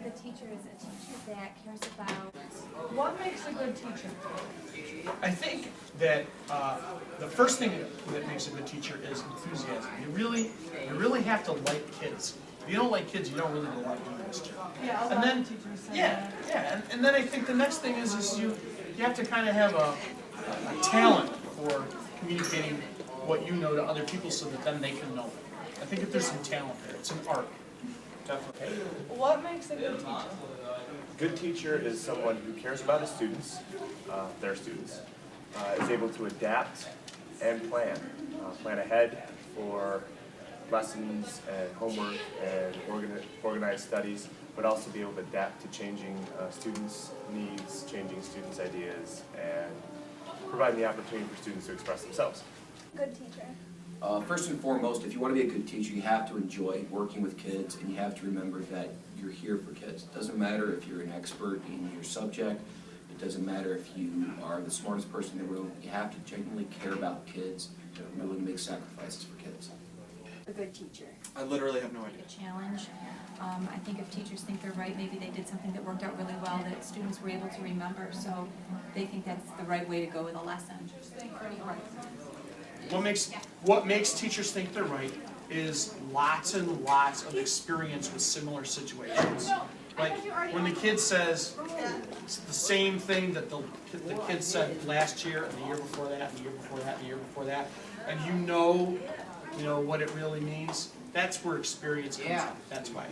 good teacher is a teacher that cares about. What makes a good teacher? I think that the first thing that makes a good teacher is enthusiasm. You really have to like kids. If you don't like kids, you don't really know what doing this job. Yeah, a And lot then, of teachers say yeah, that. yeah, and then I think the next thing is you have to kind of have a talent for communicating what you know to other people so that then they can know it. I think if there's some talent there, it's an art. Definitely. What makes a good teacher? Good teacher is someone who cares about his students, their students, is able to adapt and plan ahead for lessons and homework and organize studies, but also be able to adapt to changing students' needs, changing students' ideas, and providing the opportunity for students to express themselves. Good teacher. First and foremost, if you want to be a good teacher, you have to enjoy working with kids, and you have to remember that you're here for kids. It doesn't matter if you're an expert in your subject. It doesn't matter if you are the smartest person in the room. You have to genuinely care about kids and willing to make sacrifices for kids. A good teacher. I literally have no idea. A challenge. I think if teachers think they're right, maybe they did something that worked out really well that students were able to remember, so they think that's the right way to go with a lesson. What makes teachers think they're right is lots and lots of experience with similar situations. Like when the kid says the same thing that the kid said last year and the year before that and the year before that and the year before that, and you know what it really means, that's where experience comes in. That's why.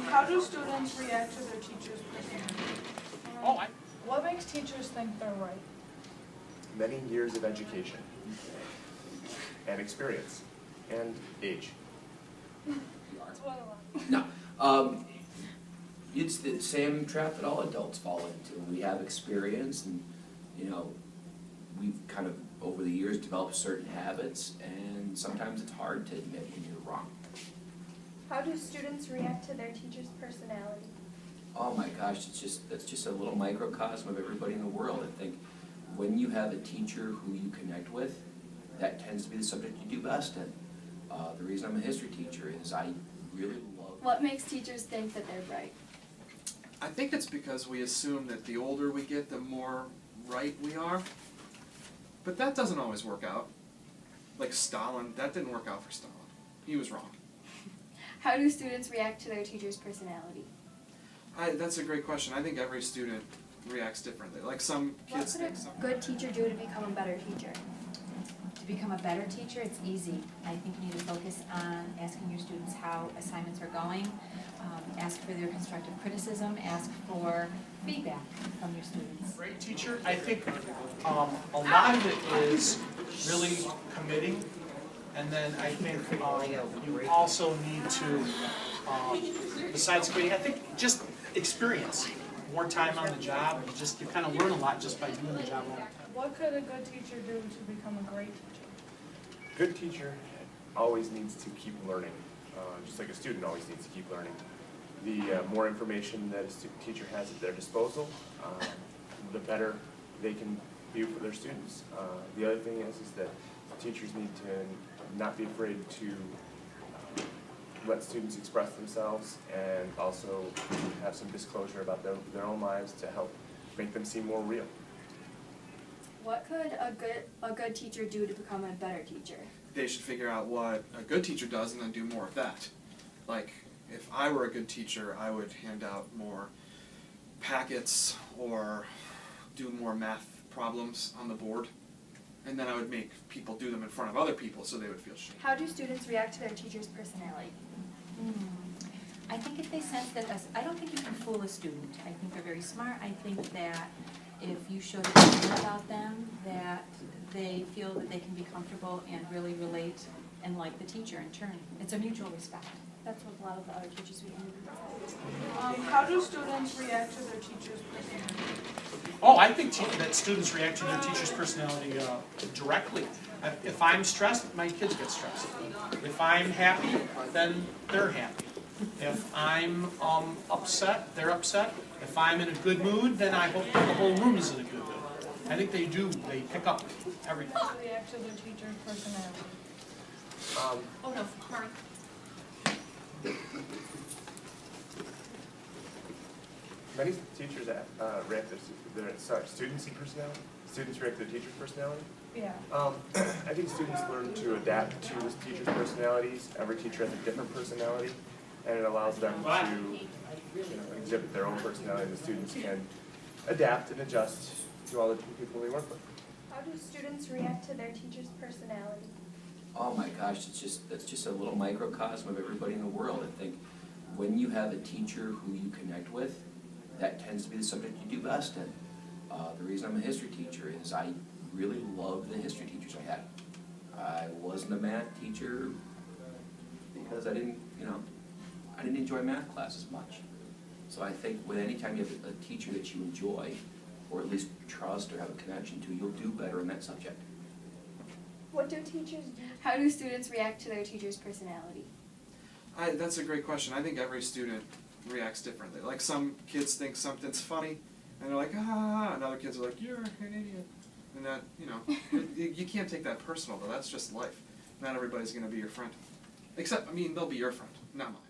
How do students react to their teachers' personality? What makes teachers think they're right? Many years of education and experience and age. No. It's the same trap that all adults fall into. We have experience and, we've kind of, over the years, developed certain habits, and sometimes it's hard to admit when you're wrong. How do students react to their teacher's personality? Oh my gosh, that's just a little microcosm of everybody in the world. I think when you have a teacher who you connect with, that tends to be the subject you do best in. The reason I'm a history teacher is I really love... What makes teachers think that they're right? I think it's because we assume that the older we get, the more right we are. But that doesn't always work out. Like Stalin, that didn't work out for Stalin. He was wrong. How do students react to their teacher's personality? That's a great question. I think every student reacts differently. Like some What kids could a think some. good teacher do to become a better teacher? To become a better teacher, it's easy. I think you need to focus on asking your students how assignments are going, ask for their constructive criticism, ask for feedback from your students. Great teacher, I think a lot of it is really committing, and then I think you also need to, besides committing, I think just experience. More time on the job, you kind of learn a lot just by doing the job all the time. What could a good teacher do to become a great teacher? Good teacher always needs to keep learning, just like a student always needs to keep learning. The more information that a teacher has at their disposal, the better they can be for their students. The other thing is that teachers need to not be afraid to let students express themselves and also have some disclosure about their own lives to help make them seem more real. What could a good teacher do to become a better teacher? They should figure out what a good teacher does and then do more of that. Like, if I were a good teacher, I would hand out more packets or do more math problems on the board. And then I would make people do them in front of other people so they would feel shame. How do students react to their teacher's personality? I think if they sense that, I don't think you can fool a student. I think they're very smart. I think that if you show that you care about them, that they feel that they can be comfortable and really relate and like the teacher in turn. It's a mutual respect. That's what a lot of the other teachers we interviewed said. How do students react to their teacher's personality? I think that students react to their teacher's personality directly. If I'm stressed, my kids get stressed. If I'm happy, then they're happy. If I'm upset, they're upset. If I'm in a good mood, then I hope the whole room is in a good mood. I think they pick up everything. React to their teacher's personality. Oh no, Mark. Many teachers react students' personality. Students react to their teacher's personality. Yeah. I think students learn to adapt to the teacher's personalities. Every teacher has a different personality, and it allows them to exhibit their own personality. And the students can adapt and adjust to all the people they work with. How do students react to their teacher's personality? Oh my gosh, that's just a little microcosm of everybody in the world. I think when you have a teacher who you connect with, that tends to be the subject you do best in. The reason I'm a history teacher is I really love the history teachers I had. I wasn't a math teacher because I didn't enjoy math class as much. So I think when anytime you have a teacher that you enjoy, or at least trust or have a connection to, you'll do better in that subject. What do teachers do? How do students react to their teacher's personality? That's a great question. I think every student reacts differently. Like some kids think something's funny, and they're like, ah, and other kids are like, you're an idiot. And that, you can't take that personal, though. That's just life. Not everybody's going to be your friend. Except, they'll be your friend, not mine.